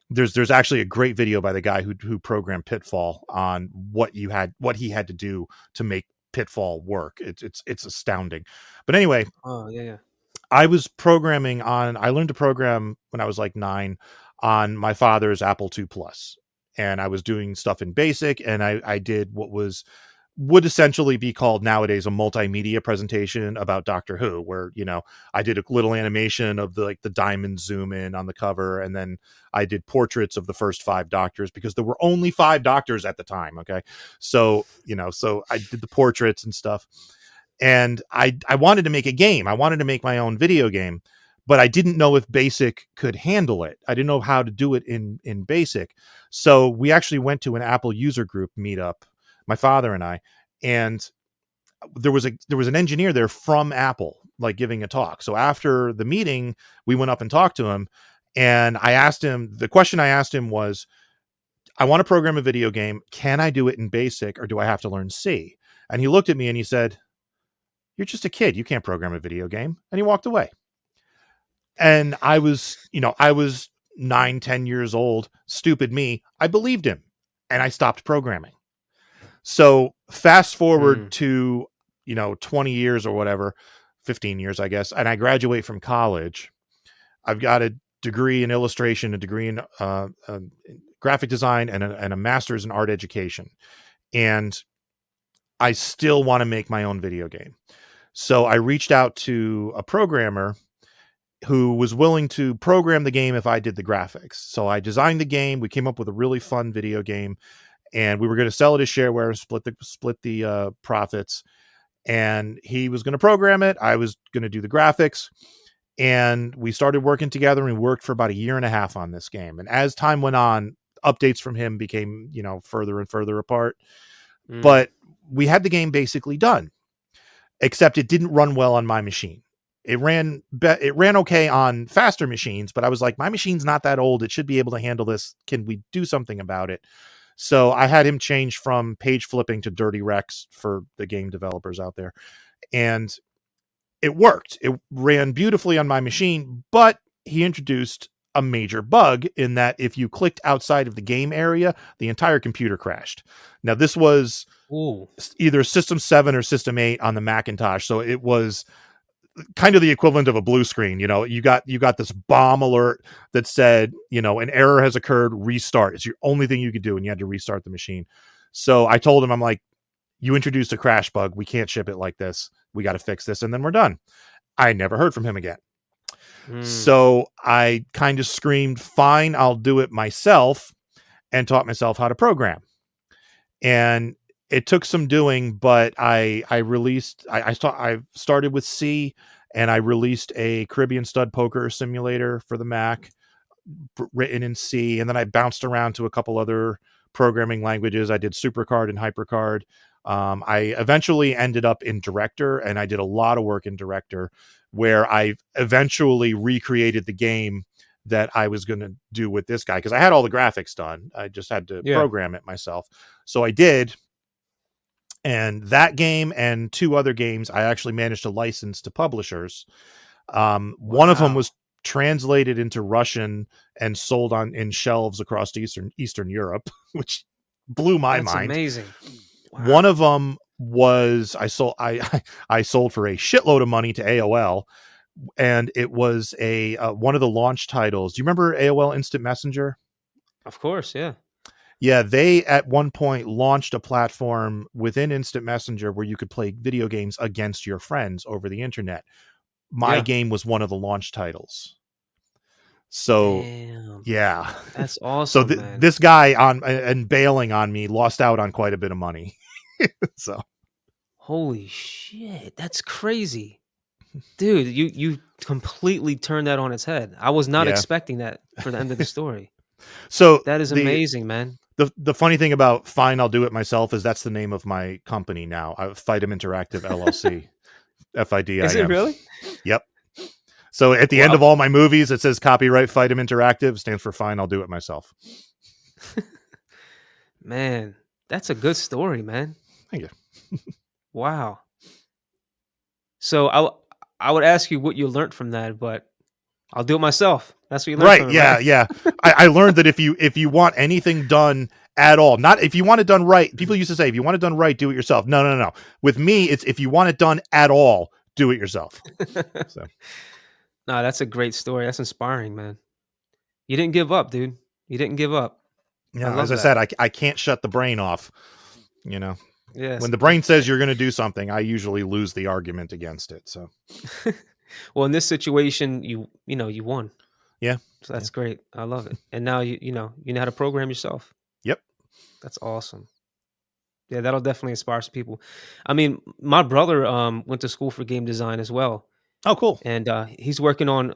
there's actually a great video by the guy who programmed Pitfall on what he had to do to make Pitfall work. It's astounding. But anyway, Oh yeah, yeah. I learned to program when I was like 9 on my father's Apple II Plus. And I was doing stuff in BASIC, and I did what would essentially be called nowadays a multimedia presentation about Doctor Who, where, I did a little animation of the diamond zoom in on the cover. And then I did portraits of the first 5 doctors because there were only 5 doctors at the time. Okay. So, so I did the portraits and stuff, and I wanted to make a game. I wanted to make my own video game, but I didn't know if BASIC could handle it. I didn't know how to do it in BASIC. So we actually went to an Apple user group meetup, my father and I, and there was an engineer there from Apple, like giving a talk. So after the meeting, we went up and talked to him, and the question I asked him was, I want to program a video game. Can I do it in BASIC, or do I have to learn C? And he looked at me and he said, "You're just a kid. You can't program a video game." And he walked away. And I was 9, 10 years old, stupid me. I believed him and I stopped programming. So fast forward Mm, to, 20 years or whatever, 15 years, I guess. And I graduate from college. I've got a degree in illustration, a degree in graphic design, and a master's in art education. And I still want to make my own video game. So I reached out to a programmer who was willing to program the game if I did the graphics. So I designed the game. We came up with a really fun video game, and we were going to sell it as shareware, split the profits. And he was going to program it. I was going to do the graphics, and we started working together. And we worked for about a year and a half on this game. And as time went on, updates from him became, further and further apart. mm. But we had the game basically done, except it didn't run well on my machine. It ran okay on faster machines, but I was like, my machine's not that old. It should be able to handle this. Can we do something about it? So I had him change from page flipping to dirty Rex for the game developers out there. And it worked. It ran beautifully on my machine, but he introduced a major bug in that if you clicked outside of the game area, the entire computer crashed. Now, this was Ooh. either System 7 or System 8 on the Macintosh. So it was kind of the equivalent of a blue screen. You got this bomb alert that said, an error has occurred, restart. It's your only thing you could do, and you had to restart the machine. So I told him, I'm like, you introduced a crash bug. We can't ship it like this. We got to fix this, and then we're done. I never heard from him again. Mm. So I kind of screamed, fine, I'll do it myself, and taught myself how to program. And it took some doing, but I started with C, and I released a Caribbean stud poker simulator for the Mac, written in C, and then I bounced around to a couple other programming languages. I did SuperCard and HyperCard. I eventually ended up in Director, and I did a lot of work in Director, where I eventually recreated the game that I was going to do with this guy, because I had all the graphics done. I just had to Yeah. program it myself. So I did. And that game and two other games I actually managed to license to publishers. One of them Wow. was translated into Russian and sold on in shelves across Eastern Europe, which blew my That's mind. amazing. One Wow. of them was I sold for a shitload of money to AOL, and it was a one of the launch titles. Do you remember AOL Instant Messenger? Of course, yeah. Yeah, they at one point launched a platform within Instant Messenger where you could play video games against your friends over the internet. My Yeah. game was one of the launch titles. So, Damn. yeah. That's So awesome, man. this guy on and bailing on me lost out on quite a bit of money. So, Holy shit. That's crazy. Dude, you completely turned that on its head. I was not yeah. expecting that for the end of the story. So That is the amazing, man. the funny thing about Fine, I'll do it myself is that's the name of my company now. Fidim Interactive LLC. Is it FIDIM. really? Yep. So at the end of Well, all my movies, it says copyright Fidim Interactive, stands for Fine, I'll do it myself. man, that's a good story, man. Thank you. Wow. So I would ask you what you learned from that, but I'll do it myself. That's what you learned Right. from it, Yeah. right? Yeah. I learned that if you want anything done at all, not if you want it done right, people used to say, if you want it done right, do it yourself. No, no, no. With me, it's if you want it done at all, do it yourself. So, Nah, that's a great story. That's inspiring, man. You didn't give up, dude. You didn't give up. I as love I that. said, I can't shut the brain off. You know, Yes. when the brain says you're going to do something, I usually lose the argument against it. So, Well, in this situation, you won. yeah. So Yeah. that's great. I love it. And now you know how to program yourself. Yep. That's awesome. Yeah, that'll definitely inspire some people. I mean, my brother went to school for game design as well. Oh, cool. And he's working on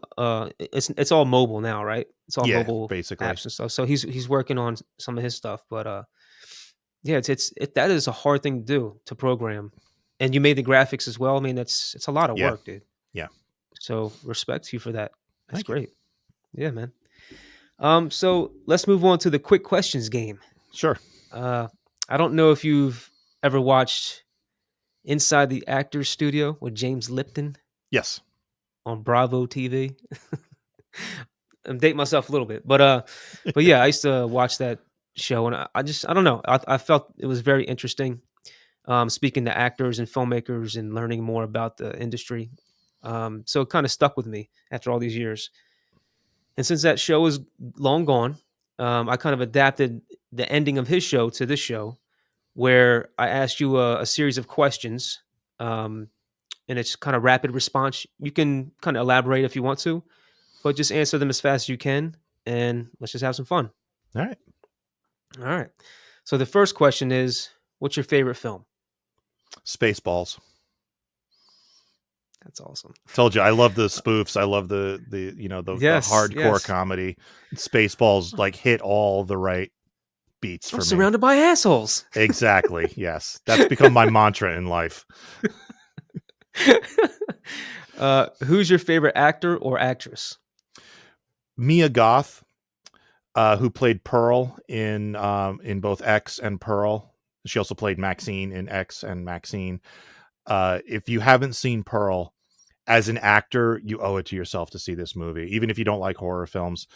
it's all mobile now, right? It's all Yeah. mobile Basically. apps and stuff. So he's working on some of his stuff, but yeah, that is a hard thing to do, to program. And you made the graphics as well. I mean, it's a lot of Yeah. work, dude. Yeah. So respect to you for that. That's Thank you. great. Yeah, man. So let's move on to the quick questions game. Sure. Uh, I don't know if you've ever watched Inside the Actors Studio with James Lipton Yes. on Bravo TV. I'm dating myself a little bit, but yeah, I used to watch that show, and I don't know, I felt it was very interesting. Speaking to actors and filmmakers and learning more about the industry. So it kind of stuck with me after all these years. And since that show is long gone, I kind of adapted the ending of his show to this show, where I asked you a series of questions, um, and it's kind of rapid response. You can kind of elaborate if you want to, but just answer them as fast as you can, and let's just have some fun. All right. All right. So the first question is, what's your favorite film? Spaceballs. That's awesome. Told you I love the spoofs. I love the the Yes, hardcore yes. comedy. Spaceballs like hit all the right beats I'm for me. surrounded by assholes. Exactly. Yes. That's become my mantra in life. Who's your favorite actor or actress? Mia Goth, who played Pearl in both X and Pearl. She also played Maxine in X and Maxine. If you haven't seen Pearl, as an actor, you owe it to yourself to see this movie. Even if you don't like horror films,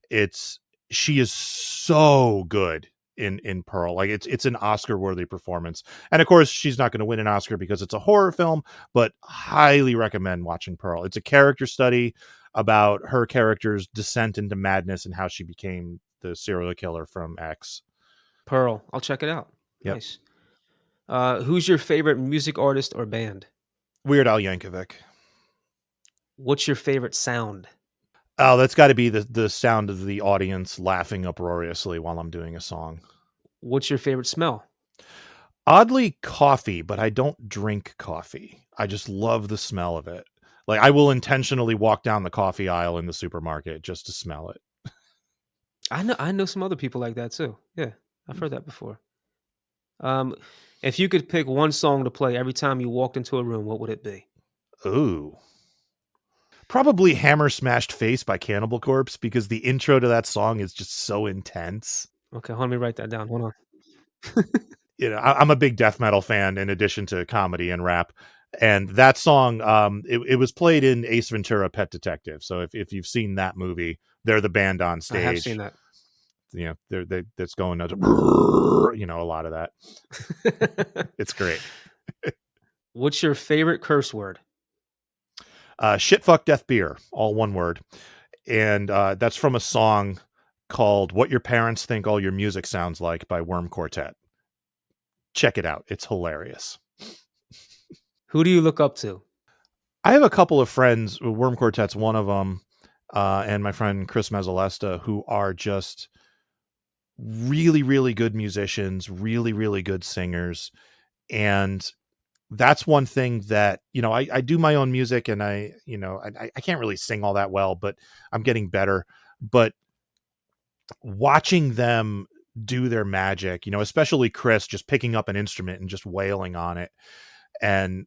it's she is so good in Pearl. Like it's an Oscar worthy performance. And of course, she's not going to win an Oscar because it's a horror film, but highly recommend watching Pearl. It's a character study about her character's descent into madness and how she became the serial killer from X. Pearl. I'll check it out. Yep. Nice. Who's your favorite music artist or band? Weird Al Yankovic. What's your favorite sound? Oh, that's got to be the sound of the audience laughing uproariously while I'm doing a song. What's your favorite smell? Oddly, coffee, but I don't drink coffee. I just love the smell of it. Like I will intentionally walk down the coffee aisle in the supermarket just to smell it. I know some other people like that too. Yeah, I've heard that before. Um, if you could pick one song to play every time you walked into a room, what would it be? Ooh. Probably Hammer Smashed Face by Cannibal Corpse because the intro to that song is just so intense. Okay, let me write that down. Hold on. I'm a big death metal fan in addition to comedy and rap. And that song, it was played in Ace Ventura: Pet Detective. So if you've seen that movie, they're the band on I have seen stage. that. That's going to, a lot of that. It's great. What's your favorite curse word? Shit, fuck, death, beer, all one word. And that's from a song called What Your Parents Think All Your Music Sounds Like by Worm Quartet. Check it out. It's hilarious. Who do you look up to? I have a couple of friends, Worm Quartet's one of them, and my friend Chris Mezzalesta, who are just really, really good musicians, really, really good singers. And that's one thing that, I do my own music and I can't really sing all that well, but I'm getting better. But watching them do their magic, especially Chris just picking up an instrument and just wailing on it and,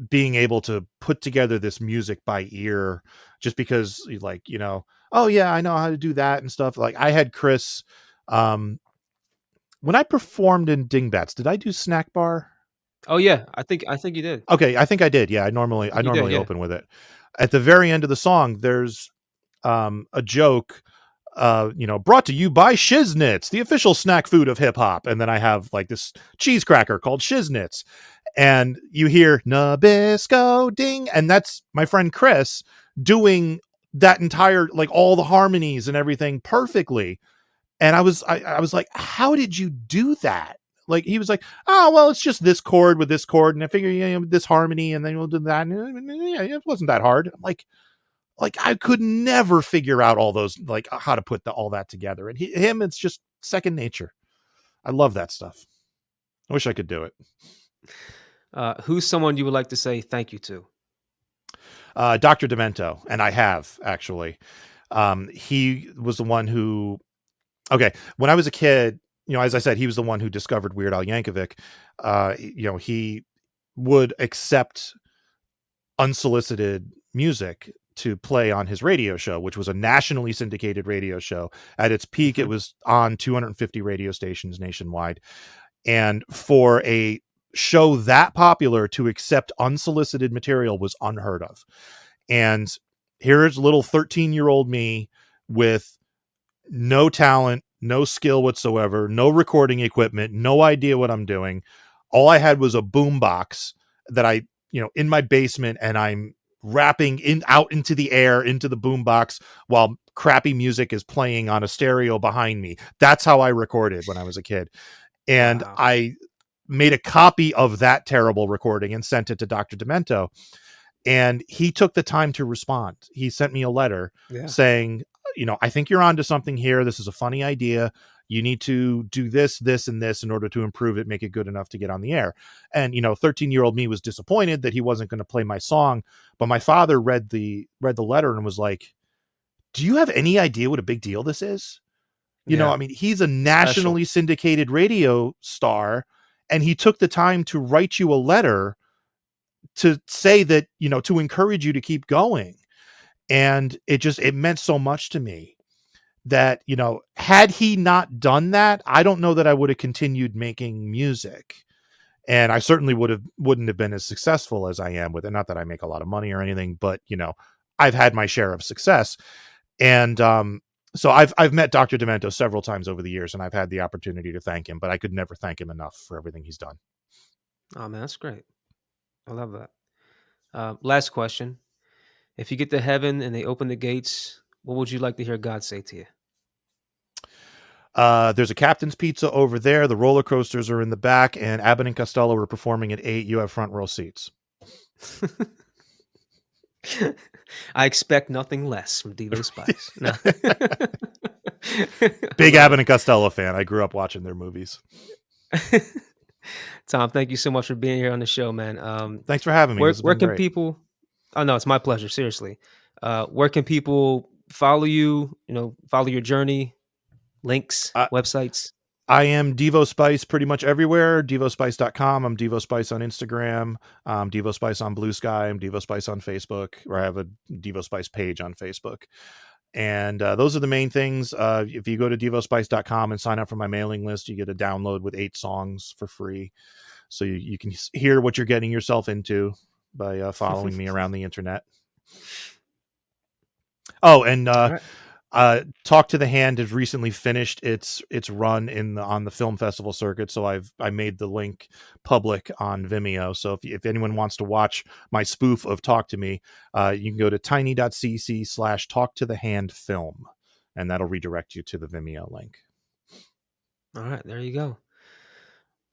being able to put together this music by ear just because oh yeah, I know how to do that and stuff. Like I had Chris, when I performed in Dingbats, did I do Snack Bar? Oh yeah, I think you did. Okay, I think I did. Yeah, I I normally I think you did. normally Yeah. open with it. At the very end of the song, there's a joke, brought to you by Shiznits, the official snack food of hip hop. And then I have like this cheese cracker called Shiznits, and you hear Nabisco ding, and that's my friend Chris doing that entire like all the harmonies and everything perfectly. And I was like, how did you do that? Like he was like, oh well, it's just this chord with this chord, and I figure this harmony, and then we'll do that. And, yeah, it wasn't that hard. I'm like I could never figure out all those like how to put all that together. And him, it's just second nature. I love that stuff. I wish I could do it. Who's someone you would like to say thank you to? Dr. Demento, and I have actually. He was the one who. Okay, when I was a kid, as I said, he was the one who discovered Weird Al Yankovic. He would accept unsolicited music to play on his radio show, which was a nationally syndicated radio show. At its peak, it Mhm. was on 250 radio stations nationwide. And for a show that popular to accept unsolicited material was unheard of. And here's little 13-year-old me with no talent, no skill whatsoever, no recording equipment, no idea what I'm doing. All I had was a boom box that I, in my basement, and I'm rapping out into the air into the boom box while crappy music is playing on a stereo behind me. That's how I recorded when I was a kid. And Wow. I made a copy of that terrible recording and sent it to Dr. Demento. And he took the time to respond. He sent me a letter Yeah. saying, I think you're onto something here. This is a funny idea. You need to do this, this, and this in order to improve it, make it good enough to get on the air. And 13-year-old me was disappointed that he wasn't going to play my song. But my father read the letter and was like, "Do you have any idea what a big deal this is?" Yeah. I mean, he's a Special. nationally syndicated radio star, and he took the time to write you a letter to say that, to encourage you to keep going. And it meant so much to me that, had he not done that, I don't know that I would have continued making music. And I certainly wouldn't have been as successful as I am with it. Not that I make a lot of money or anything, but I've had my share of success. And so I've met Dr. Demento several times over the years, and I've had the opportunity to thank him, but I could never thank him enough for everything he's done. Oh man, that's great. I love that. Last question. If you get to heaven and they open the gates, what would you like to hear God say to you? There's a Captain's Pizza over there. The roller coasters are in the back, and Abbott and Costello are performing at 8. You have front row seats. I expect nothing less from Devo Spice. No. I Big love Abbott it. and Costello fan. I grew up watching their movies. Tom, thank you so much for being here on the show, man. Thanks for having me. Where This has where been can great. people? Oh no, it's my pleasure. Seriously, where can people follow you? Follow your journey, links, I, websites. I am Devo Spice pretty much everywhere. DevoSpice.com. I'm Devo Spice on Instagram. Devo Spice on Blue Sky. I'm Devo Spice on Facebook, or I have a Devo Spice page on Facebook. And those are the main things. If you go to devospice.com and sign up for my mailing list, you get a download with 8 songs for free. So you can hear what you're getting yourself into by following me around the internet. Oh, and All right. Talk to the Hand has recently finished its run on the film festival circuit, so I made the link public on Vimeo. So if anyone wants to watch my spoof of Talk to Me, you can go to tiny.cc/talk to the hand film, and that'll redirect you to the Vimeo link. All right. There you go.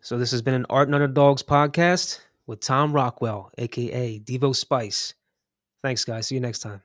So this has been an Art and Underdogs podcast with Tom Rockwell, aka Devo Spice. Thanks, guys. See you next time.